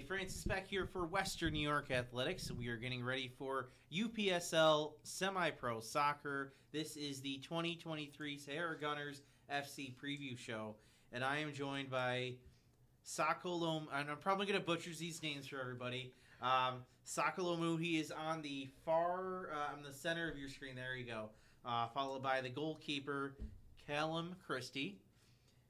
Francis back here for Western New York Athletics. We are getting ready for UPSL Semi-Pro Soccer. This is the 2023 Sahara Gunners FC preview show, and I am joined by Sakolom, and I'm probably going to butcher these names for everybody. Sakalomu, he is on the on the center of your screen. There you go. Followed by the goalkeeper, Callum Christie.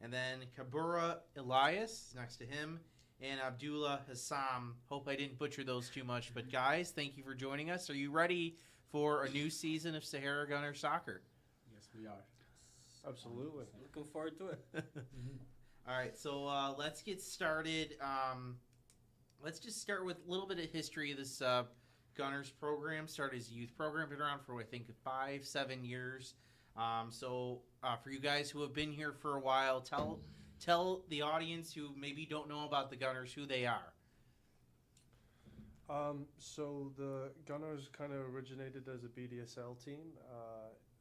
And then Kabura Elias next to him. And Abdullah Hassam. Hope I didn't butcher those too much. But guys, thank you for joining us. Are you ready for a new season of Sahara Gunner Soccer? Yes, we are. Absolutely. Looking forward to it. All right, so let's get started. Let's just start with a little bit of history of this Gunners program. Started as a youth program, been around for I think 5-7 years. So for you guys who have been here for a while, tell the audience who maybe don't know about the Gunners who they are. So the Gunners kind of originated as a BDSL team,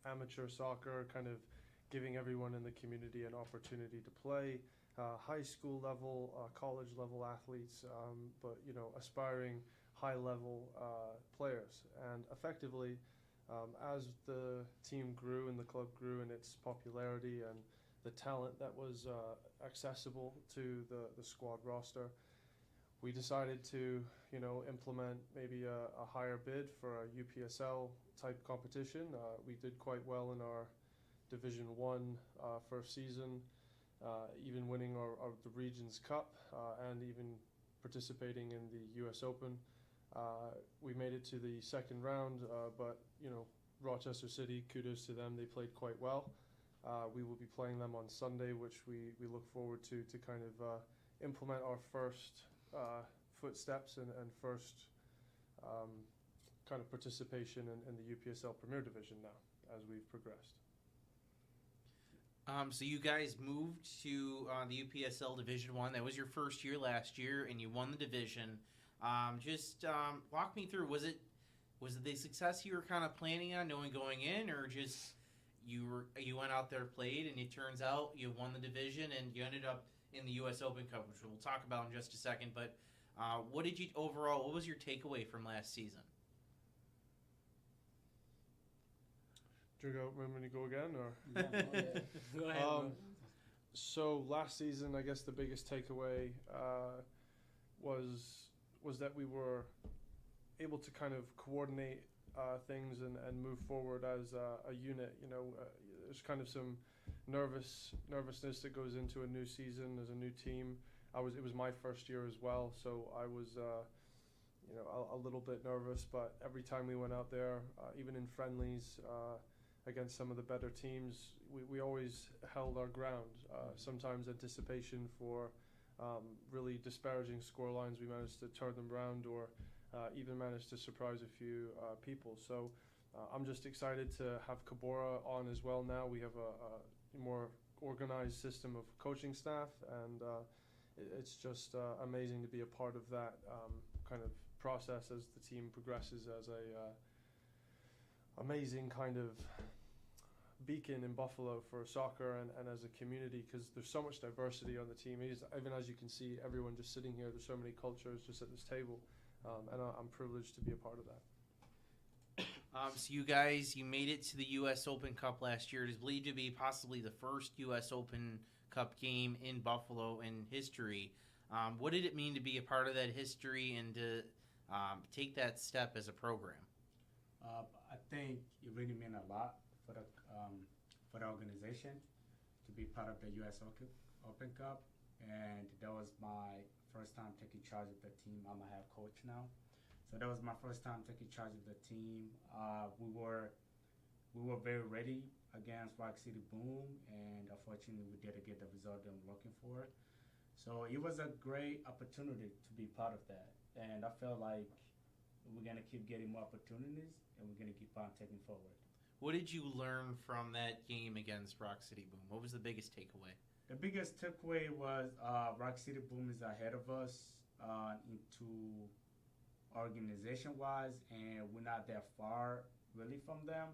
amateur soccer, kind of giving everyone in the community an opportunity to play. High school level, college level athletes, but aspiring high level players. And effectively, as the team grew and the club grew in its popularity and the talent that was accessible to the squad roster, we decided to implement maybe a higher bid for a UPSL type competition. We did quite well in our Division 1 first season, even winning the Regions Cup and even participating in the US Open. We made it to the second round, but Rochester City, kudos to them, they played quite well. We will be playing them on Sunday, which we look forward to kind of implement our first footsteps and first kind of participation in the UPSL Premier Division now as we've progressed. So you guys moved to the UPSL Division 1. That was your first year last year, and you won the division. Just walk me through. Was it the success you were kind of planning on knowing going in, or just you went out there, played, and it turns out you won the division and you ended up in the U.S. Open Cup, which we'll talk about in just a second. But what was your takeaway from last season? Do you want me to go again, or? Yeah, go ahead. So last season, I guess the biggest takeaway was that we were able to kind of coordinate things and move forward as a unit. There's kind of some nervousness that goes into a new season as a new team. It was my first year as well, so I was a little bit nervous. But every time we went out there, even in friendlies against some of the better teams, we always held our ground. Sometimes anticipation for really disparaging scorelines, we managed to turn them around, or even managed to surprise a few people. So I'm just excited to have Kabora on as well now. We have a more organized system of coaching staff, and it's just amazing to be a part of that kind of process as the team progresses as a amazing kind of beacon in Buffalo for soccer and as a community, because there's so much diversity on the team. Even as you can see, everyone just sitting here, there's so many cultures just at this table, and I'm privileged to be a part of that. So you guys, you made it to the U.S. Open Cup last year. It is believed to be possibly the first U.S. Open Cup game in Buffalo in history. What did it mean to be a part of that history and to take that step as a program? I think it really meant a lot for the organization to be part of the U.S. Open Cup, and that was my first time taking charge of the team. I'm a head coach now, so that was my first time taking charge of the team. We were very ready against Rock City Boom, and unfortunately we didn't get the result that I'm looking for. So it was a great opportunity to be part of that, and I felt like we're going to keep getting more opportunities, and we're going to keep on taking forward. What did you learn from that game against Rock City Boom? What was the biggest takeaway? The biggest takeaway was Rock City Boom is ahead of us into organization-wise, and we're not that far really from them.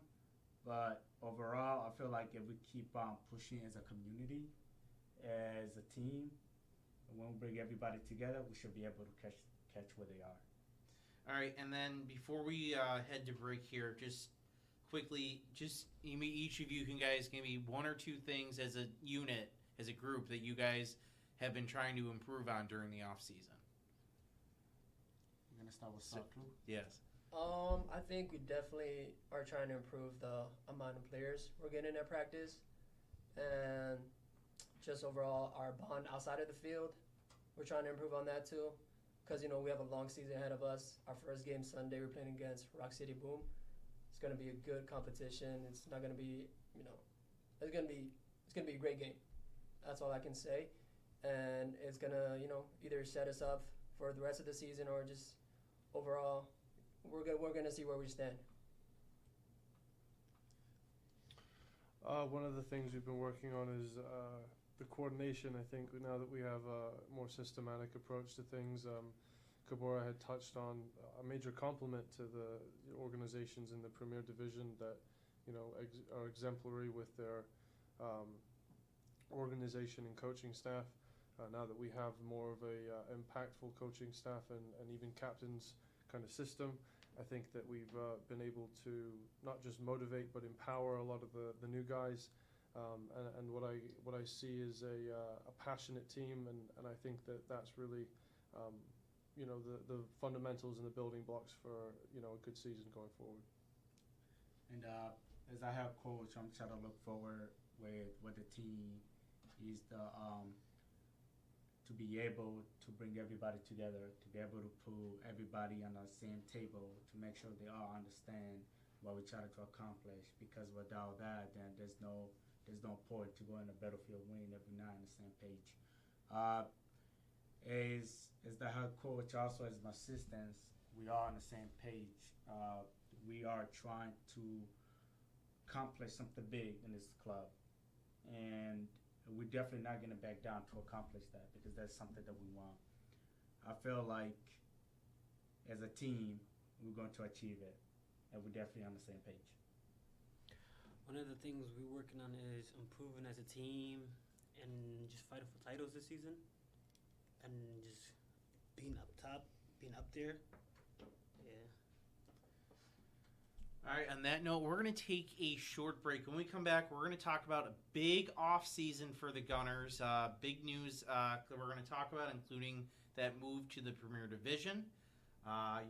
But overall, I feel like if we keep on pushing as a community, as a team, when we bring everybody together, we should be able to catch where they are. All right, and then before we head to break here, just quickly, each of you guys give me one or two things as a unit, as a group, that you guys have been trying to improve on during the off season. We're gonna start with Saklu. Yes. I think we definitely are trying to improve the amount of players we're getting at practice, and just overall our bond outside of the field. We're trying to improve on that too, because we have a long season ahead of us. Our first game Sunday, we're playing against Rock City Boom. It's gonna be a good competition. It's not gonna be, it's gonna be a great game. That's all I can say, and it's gonna, either set us up for the rest of the season or just overall. We're gonna see where we stand. One of the things we've been working on is the coordination. I think now that we have a more systematic approach to things, Kabora had touched on a major compliment to the organizations in the Premier Division that are exemplary with their organization and coaching staff. Now that we have more of a impactful coaching staff and even captains kind of system, I think that we've been able to not just motivate but empower a lot of the new guys, and what I see is a passionate team, and I think that's really the fundamentals and the building blocks for a good season going forward. And as I have coach, I'm trying to look forward with the team is to be able to bring everybody together, to be able to put everybody on the same table, to make sure they all understand what we try to accomplish. Because without that, then there's no point to go in the battlefield winning if we're not on the same page. As the head coach, also as my assistants, we are on the same page. We are trying to accomplish something big in this club, and we're definitely not going to back down to accomplish that, because that's something that we want. I feel like as a team, we're going to achieve it, and we're definitely on the same page. One of the things we're working on is improving as a team and just fighting for titles this season, and just being up top, being up there. Yeah. All right, on that note, we're going to take a short break. When we come back, we're going to talk about a big off-season for the Gunners. Big news that we're going to talk about, including that move to the Premier Division.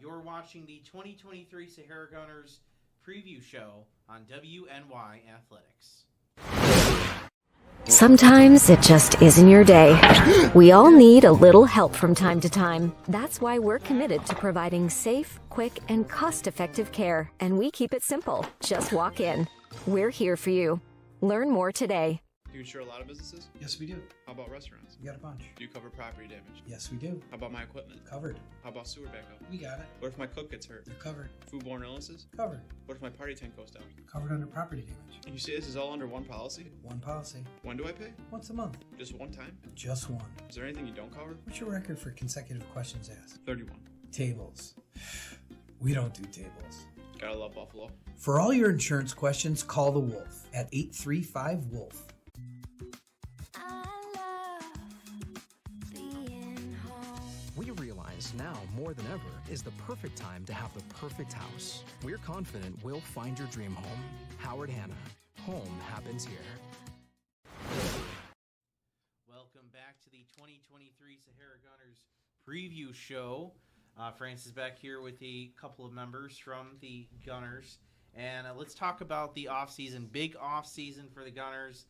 You're watching the 2023 Sahara Gunners preview show on WNY Athletics. Sometimes it just isn't your day. We all need a little help from time to time. That's why we're committed to providing safe, quick, and cost-effective care. And we keep it simple. Just walk in. We're here for you. Learn more today. Do you insure a lot of businesses? Yes, we do. How about restaurants? We got a bunch. Do you cover property damage? Yes, we do. How about my equipment? Covered. How about sewer backup? We got it. What if my cook gets hurt? You're covered. Foodborne illnesses? Covered. What if my party tent goes down? Covered under property damage. And you say this is all under one policy? One policy. When do I pay? Once a month. Just one time? Just one. Is there anything you don't cover? What's your record for consecutive questions asked? 31. Tables. We don't do tables. Gotta love Buffalo. For all your insurance questions, call the Wolf at 835-WOLF. We realize now more than ever is the perfect time to have the perfect house. We're confident we'll find your dream home. Howard Hanna. Home happens here. Welcome back to the 2023 Sahara Gunners preview show. France is back here with a couple of members from the Gunners. And let's talk about the offseason. Big offseason for the Gunners.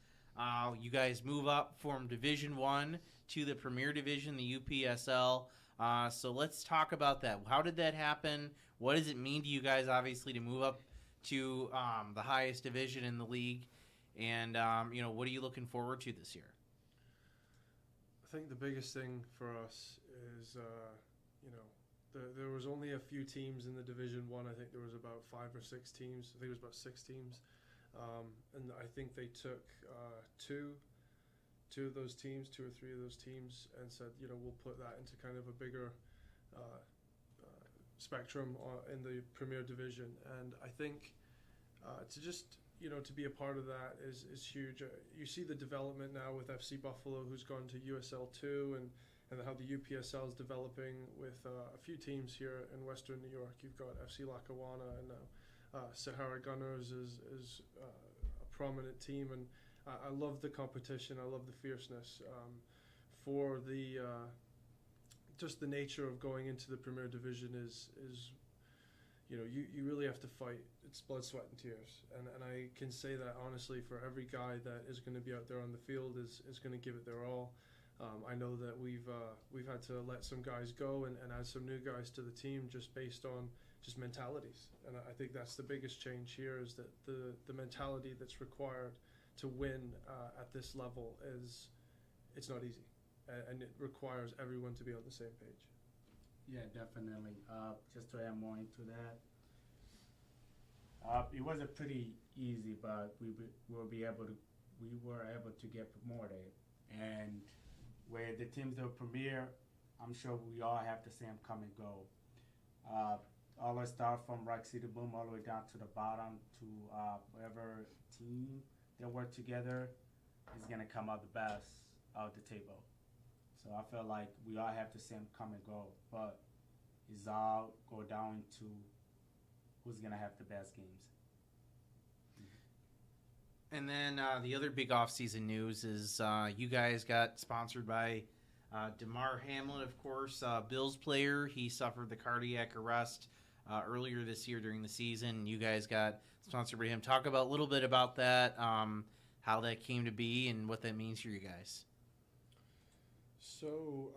You guys move up from Division 1 to the Premier Division, the UPSL. So let's talk about that. How did that happen? What does it mean to you guys, obviously, to move up to the highest division in the league? And, what are you looking forward to this year? I think the biggest thing for us is, there was only a few teams in the Division 1. I think there was about 5 or 6 teams. I think it was about 6 teams. And I think they took two of those teams, 2 or 3 of those teams, and said, we'll put that into kind of a bigger spectrum in the Premier Division. And I think to just, to be a part of that is huge. You see the development now with FC Buffalo, who's gone to USL 2, and how the UPSL is developing with a few teams here in Western New York. You've got FC Lackawanna, and now Sahara Gunners is a prominent team, and I love the competition. I love the fierceness. For the just the nature of going into the Premier Division is you really have to fight. It's blood, sweat, and tears, and I can say that honestly for every guy that is going to be out there on the field is going to give it their all. I know that we've had to let some guys go and add some new guys to the team just based on just mentalities, and I think that's the biggest change here is that the mentality that's required to win at this level it's not easy, and it requires everyone to be on the same page. Yeah, definitely. Just to add more into that, it wasn't pretty easy, but we were able to get promoted, and where the teams that premier, I'm sure we all have the same come and go. All our start from Rock City Boom all the way down to the bottom to whatever team that work together is gonna come out the best out the table. So I feel like we all have the same come and go, but it's all go down to who's gonna have the best games. And then the other big off-season news is you guys got sponsored by DeMar Hamlin, of course, Bills player. He suffered the cardiac arrest earlier this year during the season. You guys got sponsored by him. Talk about a little bit about that, how that came to be, and what that means for you guys. So,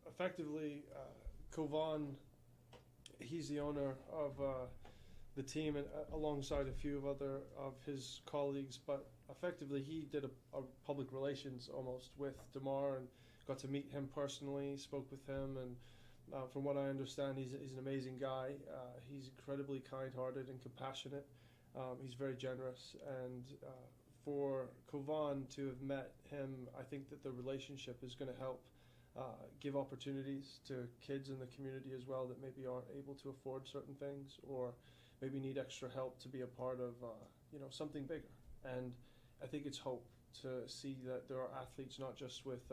effectively, Kovan, he's the owner of the team, and alongside a few of other of his colleagues. But effectively, he did a public relations almost with DeMar and got to meet him personally. Spoke with him, and from what I understand, he's an amazing guy. He's incredibly kind-hearted and compassionate. He's very generous, and for Kovan to have met him, I think that the relationship is going to help give opportunities to kids in the community as well that maybe aren't able to afford certain things or maybe need extra help to be a part of something bigger. And I think it's hope to see that there are athletes not just with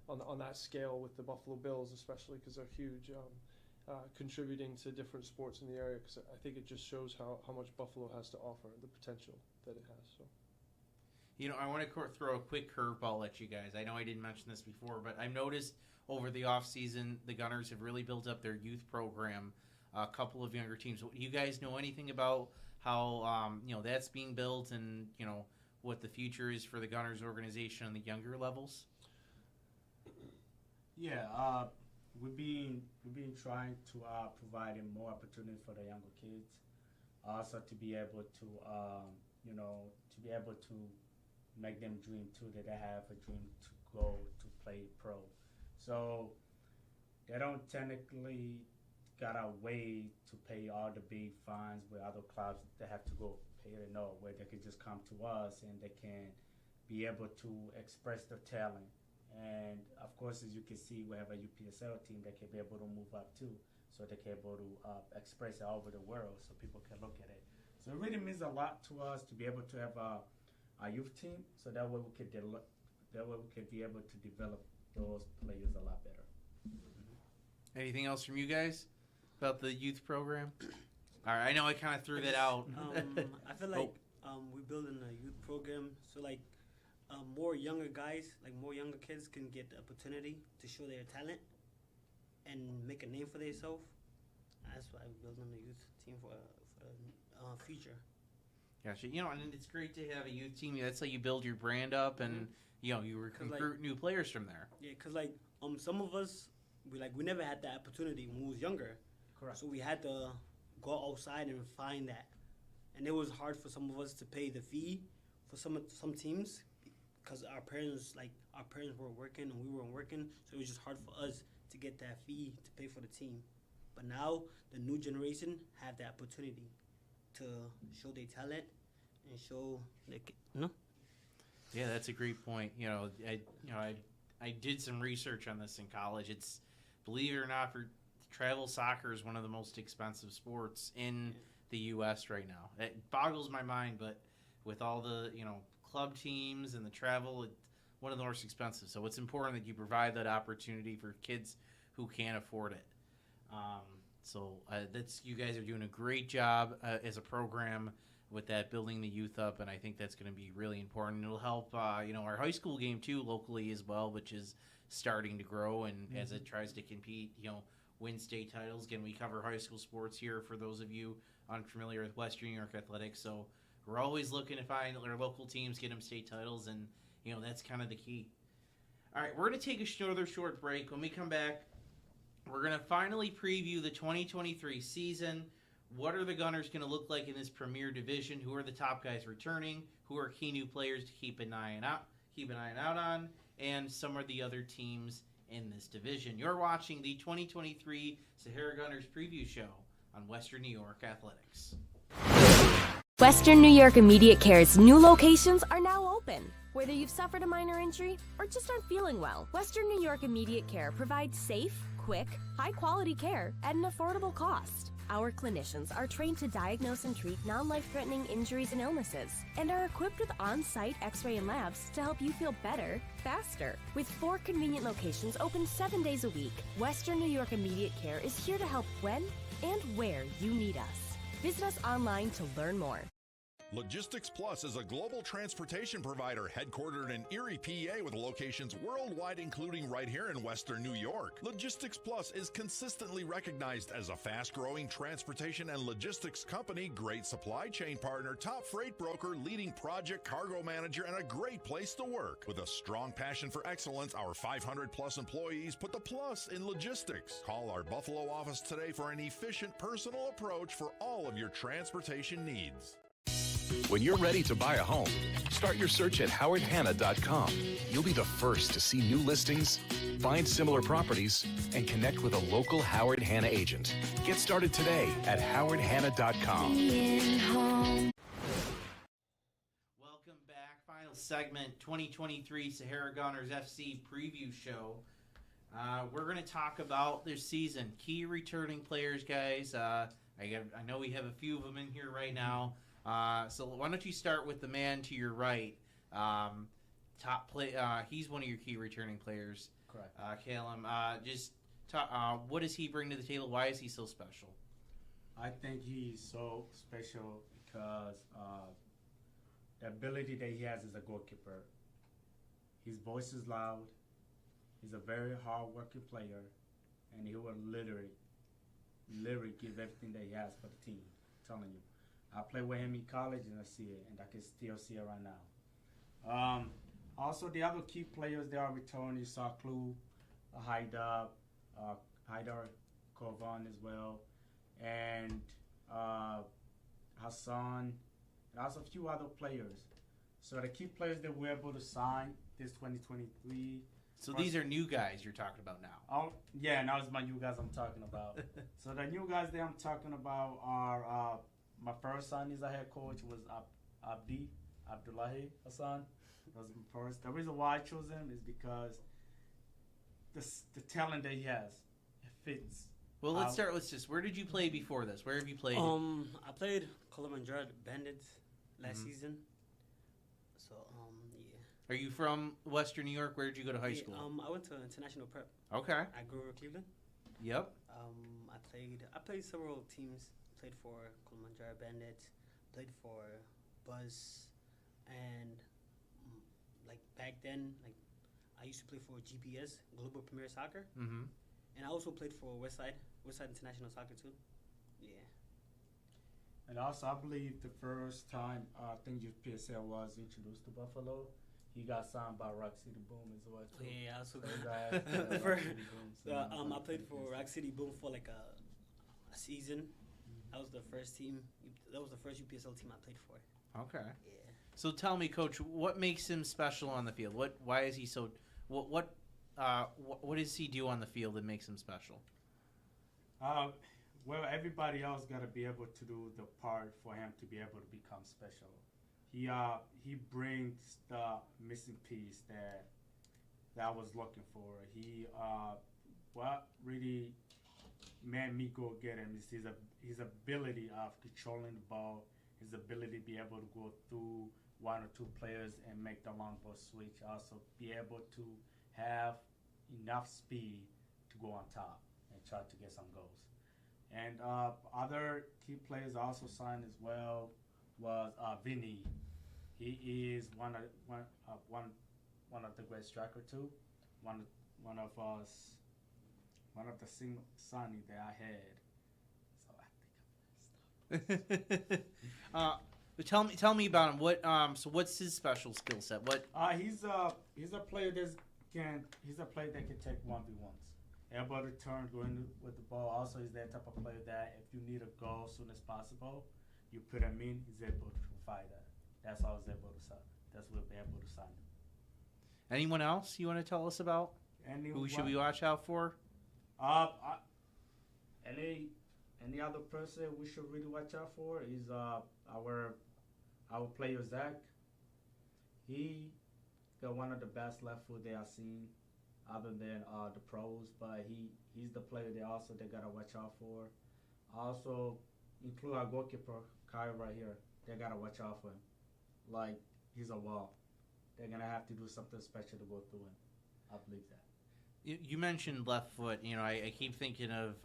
on that scale with the Buffalo Bills, especially because they're huge, contributing to different sports in the area. Because I think it just shows how much Buffalo has to offer and the potential that it has. So. I want to throw a quick curveball at you guys. I know I didn't mention this before, but I've noticed over the offseason, the Gunners have really built up their youth program, a couple of younger teams. Do you guys know anything about how that's being built and, what the future is for the Gunners organization on the younger levels? Yeah, we've been trying to provide more opportunity for the younger kids, also to be able to make them dream too, that they have a dream to go to play pro. So they don't technically got a way to pay all the big fines with other clubs that have to go pay it. No, where they can just come to us and they can be able to express their talent. And of course, as you can see, we have a UPSL team that can be able to move up too, so they can be able to express it all over the world, so people can look at it. So it really means a lot to us to be able to have a youth team, so that way we could be able to develop those players a lot better. Mm-hmm. Anything else from you guys about the youth program? All right, I know I kind of threw that out. I feel like we're building a youth program, so more younger guys, more younger kids can get the opportunity to show their talent and make a name for themselves. That's why we're building a youth team for the future. Gotcha. And it's great to have a youth team. That's how you build your brand up, and you recruit new players from there. Yeah, because some of us we never had that opportunity when we was younger. Correct. So we had to go outside and find that, and it was hard for some of us to pay the fee for some teams because our parents were working and we weren't working, so it was just hard for us to get that fee to pay for the team. But now the new generation have that opportunity to show their talent and show Yeah, that's a great point. I did some research on this in college. It's, believe it or not, for travel soccer is one of the most expensive sports in the U.S. right now. It boggles my mind, but with all the club teams and the travel, one of the most expensive. So it's important that you provide that opportunity for kids who can't afford it. That's you guys are doing a great job as a program with that, building the youth up, and I think that's going to be really important. It'll help, our high school game too locally as well, which is starting to grow, and as it tries to compete, win state titles. Again, we cover high school sports here for those of you unfamiliar with Western New York athletics, so we're always looking to find our local teams, get them state titles, and that's kind of the key. All right, we're going to take another short break. When we come back, we're going to finally preview the 2023 season. What are the Gunners going to look like in this Premier Division? Who are the top guys returning? Who are key new players to keep an eye out on? And some of the other teams in this division. You're watching the 2023 Sahara Gunners preview show on Western New York Athletics. Western New York Immediate Care's new locations are now open. Whether you've suffered a minor injury or just aren't feeling well, Western New York Immediate Care provides safe, quick, high-quality care at an affordable cost. Our clinicians are trained to diagnose and treat non-life-threatening injuries and illnesses and are equipped with on-site x-ray and labs to help you feel better, faster. With 4 convenient locations open 7 days a week, Western New York Immediate Care is here to help when and where you need us. Visit us online to learn more. Logistics Plus is a global transportation provider headquartered in Erie, PA, with locations worldwide, including right here in Western New York. Logistics Plus is consistently recognized as a fast-growing transportation and logistics company, great supply chain partner, top freight broker, leading project cargo manager, and a great place to work. With a strong passion for excellence, our 500-plus employees put the plus in logistics. Call our Buffalo office today for an efficient, personal approach for all of your transportation needs. When you're ready to buy a home, start your search at howardhanna.com. You'll be the first to see new listings, find similar properties, and connect with a local Howard Hanna agent. Get started today at howardhanna.com. Welcome back. Final segment, 2023 Sahara Gunners FC preview show. We're going to talk about this season. Key returning players, guys. I know we have a few of them in here right now. So why don't you start with the man to your right? He's one of your key returning players. Correct. Callum, what does he bring to the table? Why is he so special? I think he's so special because the ability that he has as a goalkeeper. His voice is loud. He's a very hard-working player, and he will literally give everything that he has for the team. I'm telling you. I played with him in college, and I see it, and I can still see it right now. Also, the other key players they are returning. You saw Klub, Haidar Kovan as well, and Hassan, and also a few other players. So the key players that we're able to sign this 2023. So these are new guys you're talking about now. Oh, yeah, now it's my new guys I'm talking about. So the new guys that I'm talking about are my first son is a head coach was Abdullahi Hassan. That was my first. The reason why I chose him is because the talent that he has, it fits. Well, let's start. Where did you play before this? Where have you played? I played Kilimanjaro Bandits last season. So, yeah. Are you from Western New York? Where did you go to high school? I went to International Prep. Okay. I grew up in Cleveland. Yep. I played several teams. Played for Kilimanjaro Bandits. Played for Buzz, and like back then, like I used to play for GPS Global Premier Soccer. Mm-hmm. And I also played for Westside International Soccer too. Yeah. And also, I believe the first time I think UPSL was introduced to Buffalo, he got signed by Rock City Boom as well too. Yeah, I also got. I played for Rock City Boom for like a season. That was the first team. That was the first UPSL team I played for. Okay. Yeah. So tell me, Coach, what makes him special on the field? Why is he so? What does he do on the field that makes him special? Well, everybody else got to be able to do the part for him to be able to become special. He brings the missing piece that I was looking for. What really made me go get him is his ability of controlling the ball, his ability to be able to go through one or two players and make the long ball switch. Also be able to have enough speed to go on top and try to get some goals. And other key players also signed as well was Vinny. He is one of the great striker too. One of the single signing that I had. So I think I'm But tell me about him. So what's his special skill set? What? He's a player that can take 1v1s. Able to turn, go in with the ball. Also, he's that type of player that if you need a goal as soon as possible, you put him in. He's able to provide that. That's how I was able to sign. That's what we're able to sign him. Anyone else you want to tell us about? Who should we watch out for? Any other person we should really watch out for is our player Zach. He got one of the best left foot that I've seen, other than the pros. But he's the player they gotta watch out for. Also include our goalkeeper Kyle right here. They gotta watch out for him. Like he's a wall. They're gonna have to do something special to go through him. I believe that. You mentioned left foot. I keep thinking of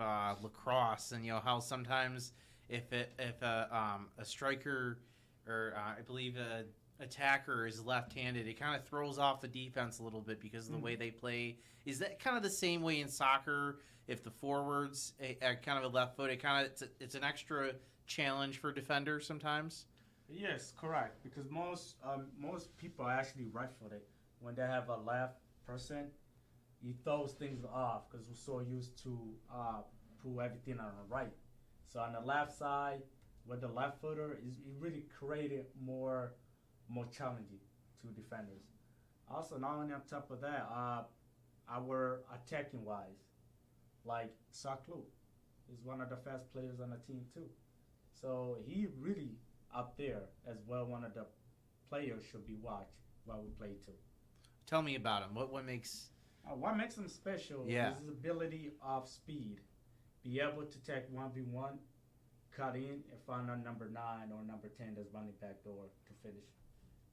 lacrosse, and how sometimes if a striker or I believe a attacker is left-handed, it kind of throws off the defense a little bit because of the way they play. Is that kind of the same way in soccer? If the forwards kind of a left foot, it's an extra challenge for defenders sometimes. Yes, correct. Because most people are actually right-footed. When they have a left person, he throws things off because we're so used to pull everything on the right. So on the left side, with the left footer, it really created more challenging to defenders. Also, not only on top of that, our attacking wise, like Saklu is one of the fast players on the team too. So he really up there as well. One of the players should be watched while we play too. Tell me about him. What makes him special is his ability of speed. Be able to take 1v1, cut in, and find a number 9 or number 10 that's running back door to finish.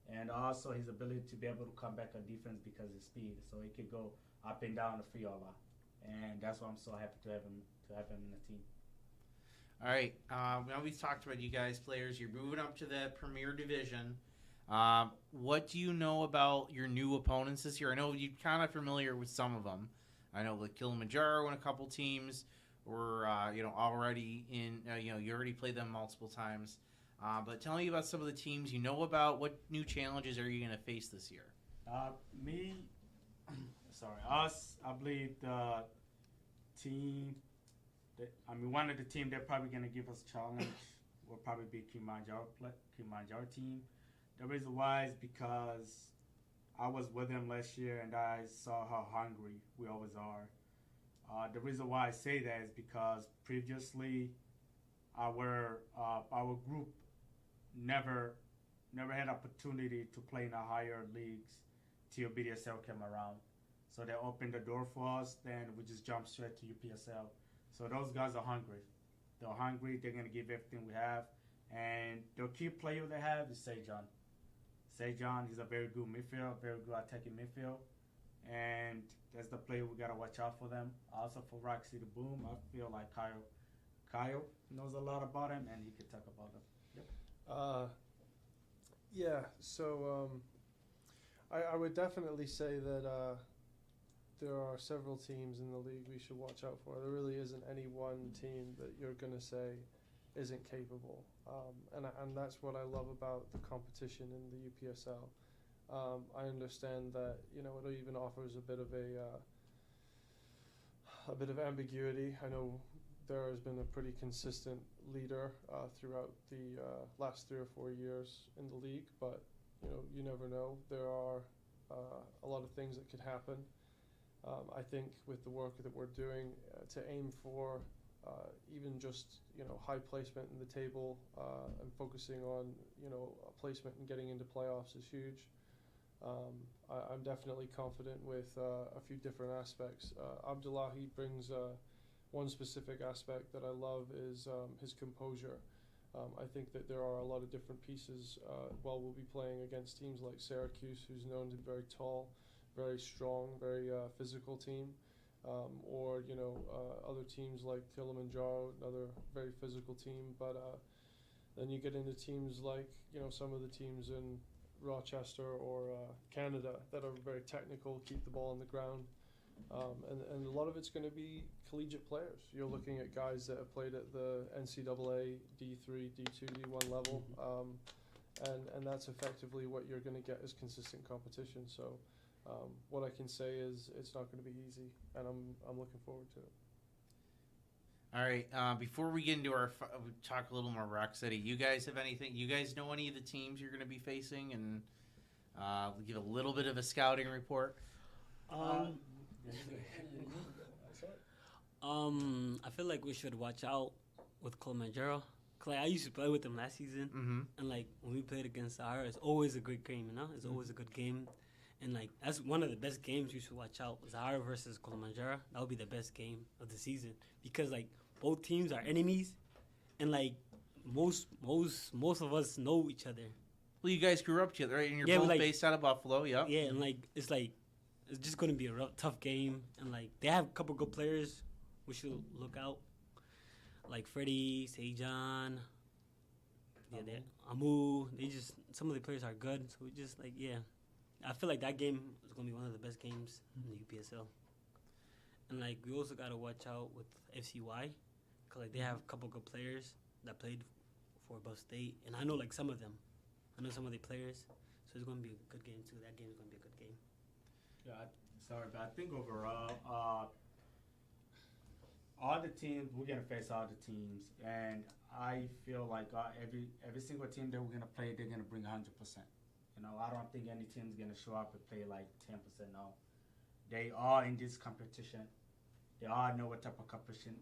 And also his ability to be able to come back on defense because of speed. So he could go up and down the field a lot. And that's why I'm so happy to have him in the team. All right. Now we've talked about you guys, players. You're moving up to the Premier Division. What do you know about your new opponents this year? I know you're kind of familiar with some of them. I know the Kilimanjaro and a couple teams were, already in. You already played them multiple times. But tell me about some of the teams you know about. What new challenges are you going to face this year? Us. I believe the team. One of the team they're probably going to give us a challenge will probably be Kilimanjaro team. The reason why is because I was with them last year and I saw how hungry we always are. The reason why I say that is because previously our group never had opportunity to play in the higher leagues till BDSL came around. So they opened the door for us, then we just jumped straight to UPSL. So those guys are hungry. They're hungry. They're going to give everything we have. And the key player they have is Sejan. Sejan is a very good midfield, very good attacking midfield. And that's the player we got to watch out for them. Also for Rock City Boom, I feel like Kyle knows a lot about him and he could talk about him. Yep. So I would definitely say that there are several teams in the league we should watch out for. There really isn't any one team that you're going to say isn't capable. And that's what I love about the competition in the UPSL. I understand that it even offers a bit of ambiguity. I know there has been a pretty consistent leader throughout the last 3 or 4 years in the league, but you never know. There are a lot of things that could happen. I think with the work that we're doing to aim for even just high placement in the table and focusing on a placement and getting into playoffs is huge. I'm definitely confident with a few different aspects. Abdullahi brings one specific aspect that I love is his composure. I think that there are a lot of different pieces while we'll be playing against teams like Syracuse, who's known to be very tall, very strong, very physical team, or other teams like Kilimanjaro, another very physical team. But then you get into teams like some of the teams in Rochester or Canada that are very technical, keep the ball on the ground. And a lot of it's going to be collegiate players. You're looking at guys that have played at the NCAA D3, D2, D1 level, and that's effectively what you're going to get is consistent competition. So what I can say is it's not going to be easy, and I'm looking forward to it. All right. Before we get into we talk a little more Rock City. You guys have anything? You guys know any of the teams you're going to be facing, and give a little bit of a scouting report. I feel like we should watch out with Kilimanjaro. I used to play with them last season, and like when we played against Sahara, it's always a great game. It's always a good game, and like that's one of the best games you should watch out. Sahara versus Kilimanjaro, that would be the best game of the season because like both teams are enemies, and like most of us know each other. Well, you guys grew up together, right? And you're both based out of Buffalo, yep. Yeah, and it's just going to be a tough game, and like they have a couple good players. We should look out, like Freddie, Sejan, Amu. Some of the players are good, so we just I feel like that game is gonna be one of the best games in the UPSL. And like we also gotta watch out with FCY, cause like they have a couple good players that played for Buff State, and I know like some of them. I know some of the players, so it's gonna be a good game too. That game is gonna be a good game. Yeah, but I think overall, all the teams we're gonna face all the teams, and I feel like every single team that we're gonna play, they're gonna bring 100%. I don't think any team's gonna show up and play like 10%. No, they are in this competition. They all know what type of competition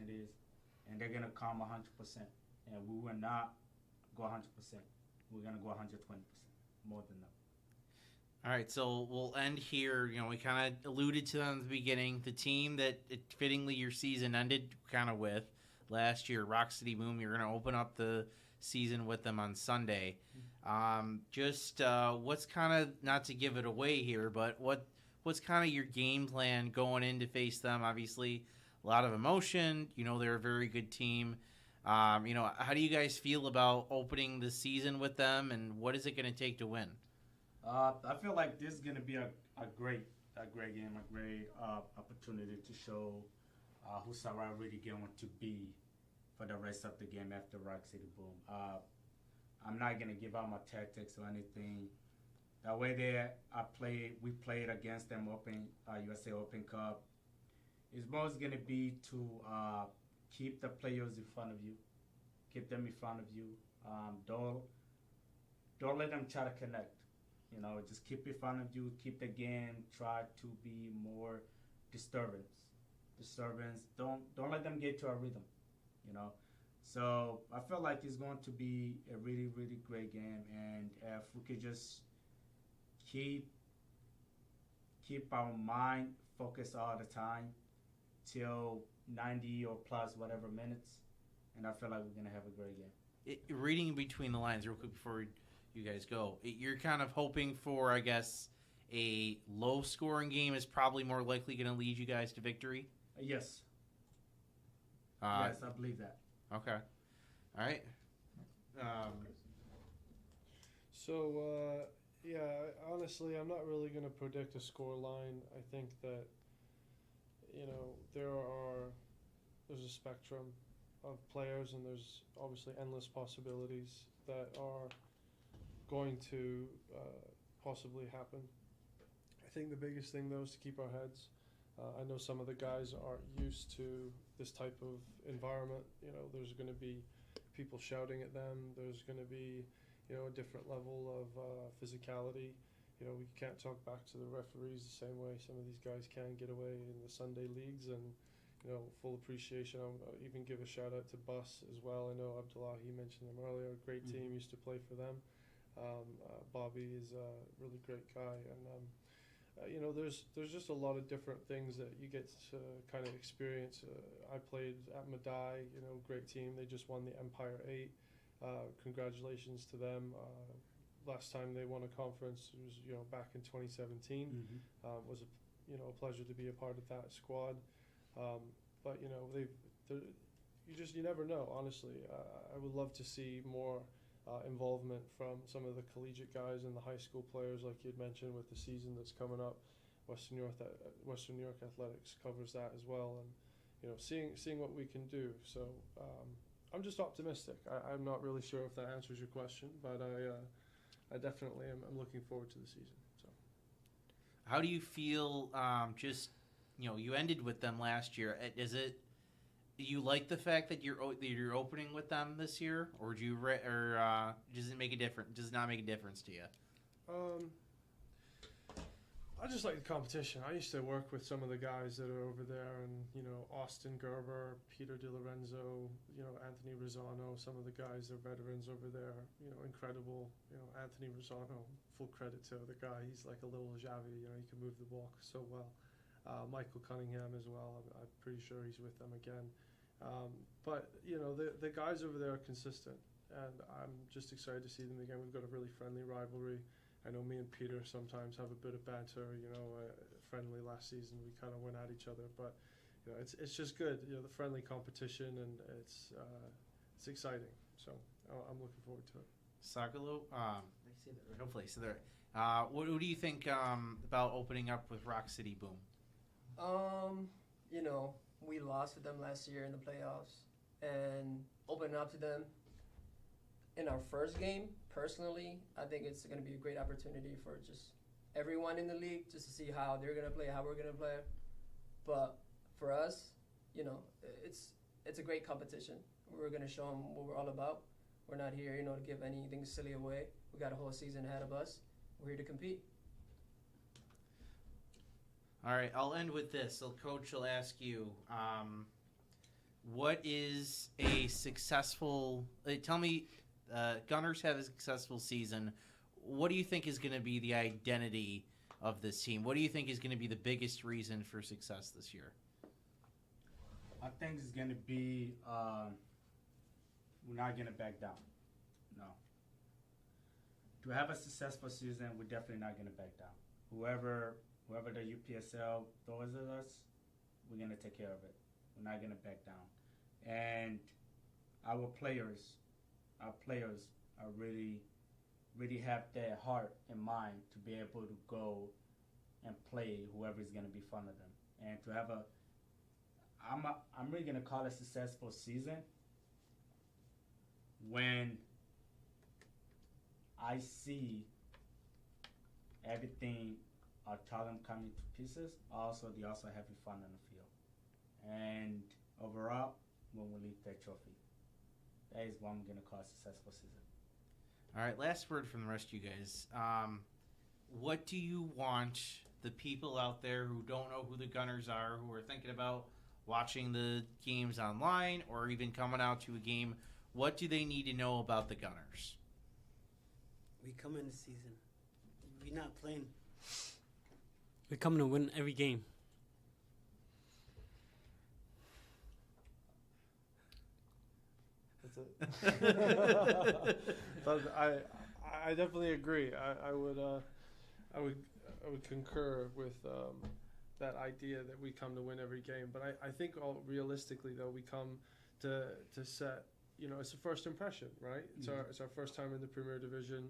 it is, and they're gonna come 100%. And we will not go 100%. We're gonna go 120%, more than that. All right, so we'll end here. We kind of alluded to them at the beginning. The team that fittingly your season ended kind of with last year, Rock City Boom. You're going to open up the season with them on Sunday. What's kind of, not to give it away here, but what's kind of your game plan going in to face them? Obviously, a lot of emotion. They're a very good team. How do you guys feel about opening the season with them, and what is it going to take to win? I feel like this is going to be a great game, a great opportunity to show who Sahara really going to be for the rest of the game after Rock City Boom. I'm not going to give out my tactics or anything. The way we played against them USA Open Cup, is most going to be to keep the players in front of you, keep them in front of you. Don't let them try to connect. Just keep in front of you, keep the game, try to be more disturbance. Don't let them get to a rhythm, So I feel like it's going to be a really, really great game, and if we could just keep our mind focused all the time till 90 or plus whatever minutes, and I feel like we're gonna have a great game. Reading between the lines real quick before you guys go, you're kind of hoping for, I guess, a low-scoring game is probably more likely going to lead you guys to victory? Yes. Yes, I believe that. Okay. All right. Honestly, I'm not really going to predict a score line. I think that, there's a spectrum of players, and there's obviously endless possibilities that are going to possibly happen. I think the biggest thing, though, is to keep our heads. I know some of the guys aren't used to this type of environment. There's going to be people shouting at them. There's going to be, a different level of physicality. We can't talk back to the referees the same way some of these guys can get away in the Sunday leagues, and full appreciation. I'll even give a shout out to Bus as well. I know Abdullah, he mentioned them earlier. A great team, used to play for them. Bobby is a really great guy, and there's just a lot of different things that you get to kind of experience. I played at Madai, great team. They just won the Empire 8. Congratulations to them. Last time they won a conference was back in 2017. Was a pleasure to be a part of that squad. But you never know. Honestly, I would love to see more involvement from some of the collegiate guys and the high school players, like you'd mentioned, with the season that's coming up. Western New York Athletics covers that as well, and seeing what we can do. So I'm just optimistic. I'm not really sure if that answers your question, but I definitely am. I'm looking forward to the season. So, how do you feel? You ended with them last year. Do you like the fact that you're opening with them this year, or does it make a difference? Does it not make a difference to you? I just like the competition. I used to work with some of the guys that are over there, and Austin Gerber, Peter DiLorenzo, Anthony Rosano. Some of the guys are veterans over there. Incredible. Anthony Rosano. Full credit to the guy. He's like a little Xavi. He can move the ball so well. Michael Cunningham as well. I'm pretty sure he's with them again. But the guys over there are consistent, and I'm just excited to see them again. We've got a really friendly rivalry. I know me and Peter sometimes have a bit of banter. Friendly last season, we kind of went at each other, but it's just good. The friendly competition, and it's exciting. So I'm looking forward to it. Sakalo, hopefully. So there. What do you think about opening up with Rock City Boom? We lost to them last year in the playoffs, and opening up to them in our first game, personally, I think it's going to be a great opportunity for just everyone in the league just to see how they're going to play, how we're going to play. But for us, it's a great competition. We're going to show them what we're all about. We're not here, to give anything silly away. We got a whole season ahead of us. We're here to compete. All right, I'll end with this. So, Coach, will ask you, what is a successful? Tell me, Gunners have a successful season. What do you think is going to be the identity of this team? What do you think is going to be the biggest reason for success this year? I think it's going to be we're not going to back down. No. To have a successful season, we're definitely not going to back down. Whoever the UPSL throws at us, we're going to take care of it. We're not going to back down. And our players are really, really have their heart and mind to be able to go and play whoever is going to be in front of them. And to have I'm really going to call it a successful season when I see everything our talent coming to pieces. They also having fun on the field. And overall, when we leave that trophy, that is what I'm going to call a successful season. All right, last word from the rest of you guys. What do you want the people out there who don't know who the Gunners are, who are thinking about watching the games online or even coming out to a game, what do they need to know about the Gunners? We come in the season. We're not playing. We're coming to win every game. That's it. But I definitely agree. I would concur with that idea that we come to win every game. But I think realistically though, we come to set, it's a first impression, right? It's our first time in the Premier Division.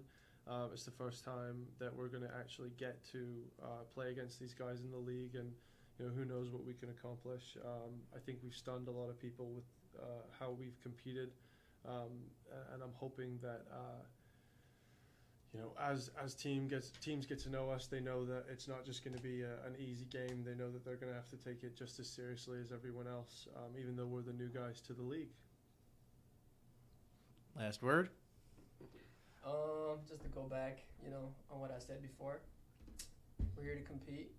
It's the first time that we're going to actually get to play against these guys in the league, and who knows what we can accomplish. I think we've stunned a lot of people with how we've competed, and I'm hoping that as teams get to know us, they know that it's not just going to be an easy game. They know that they're going to have to take it just as seriously as everyone else, even though we're the new guys to the league. Last word? Just to go back, on what I said before. We're here to compete.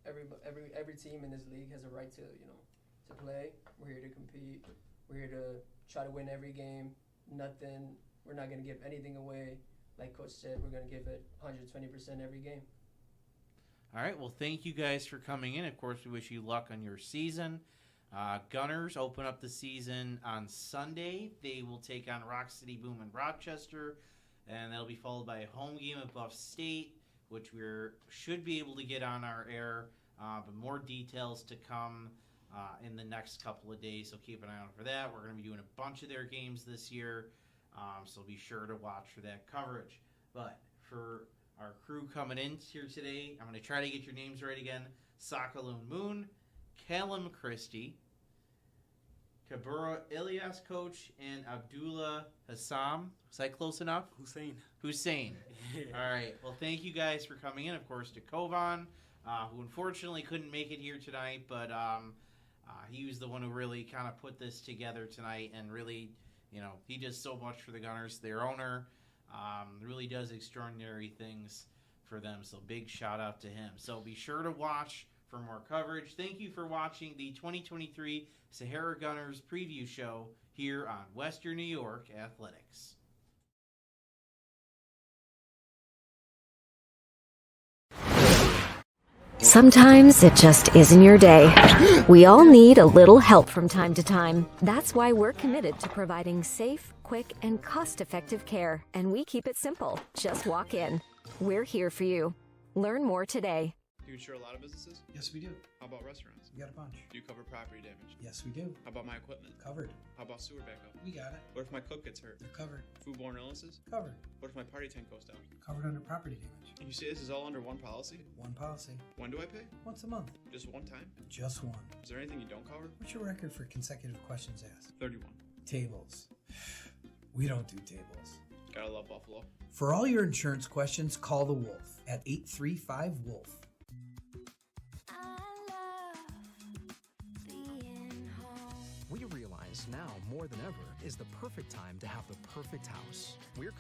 Every team in this league has a right to play. We're here to compete. We're here to try to win every game. We're not going to give anything away. Like Coach said, we're going to give it 120% every game. All right. Well, thank you guys for coming in. Of course, we wish you luck on your season. Gunners open up the season on Sunday. They will take on Rock City Boom in Rochester, and that'll be followed by a home game at Buff State, which we should be able to get on our air, but more details to come in the next couple of days, so keep an eye out for that. We're going to be doing a bunch of their games this year, so be sure to watch for that coverage. But for our crew coming in here today, I'm going to try to get your names right again. Sakaloon Moon, Callum Christie, Kabura Ilyas Coach, and Abdullah Hassam. Was I close enough? Hussein. All right. Well, thank you guys for coming in. Of course, to Kovan, who unfortunately couldn't make it here tonight, but he was the one who really kind of put this together tonight, and really, he does so much for the Gunners. Their owner really does extraordinary things for them, so big shout out to him. So be sure to watch for more coverage. Thank you for watching the 2023 Sahara Gunners preview show here on Western New York Athletics. Sometimes it just isn't your day. We all need a little help from time to time. That's why we're committed to providing safe, quick, and cost-effective care. And we keep it simple. Just walk in. We're here for you. Learn more today. Do you insure a lot of businesses? Yes, we do. How about restaurants? We got a bunch. Do you cover property damage? Yes, we do. How about my equipment? Covered. How about sewer backup? We got it. What if my cook gets hurt? They're covered. Foodborne illnesses? Covered. What if my party tent goes down? Covered under property damage. And you say this is all under one policy? One policy. When do I pay? Once a month. Just one time? Just one. Is there anything you don't cover? What's your record for consecutive questions asked? 31. Tables. We don't do tables. Gotta love Buffalo. For all your insurance questions, call the Wolf at 835-WOLF. We realize now more than ever is the perfect time to have the perfect house. We're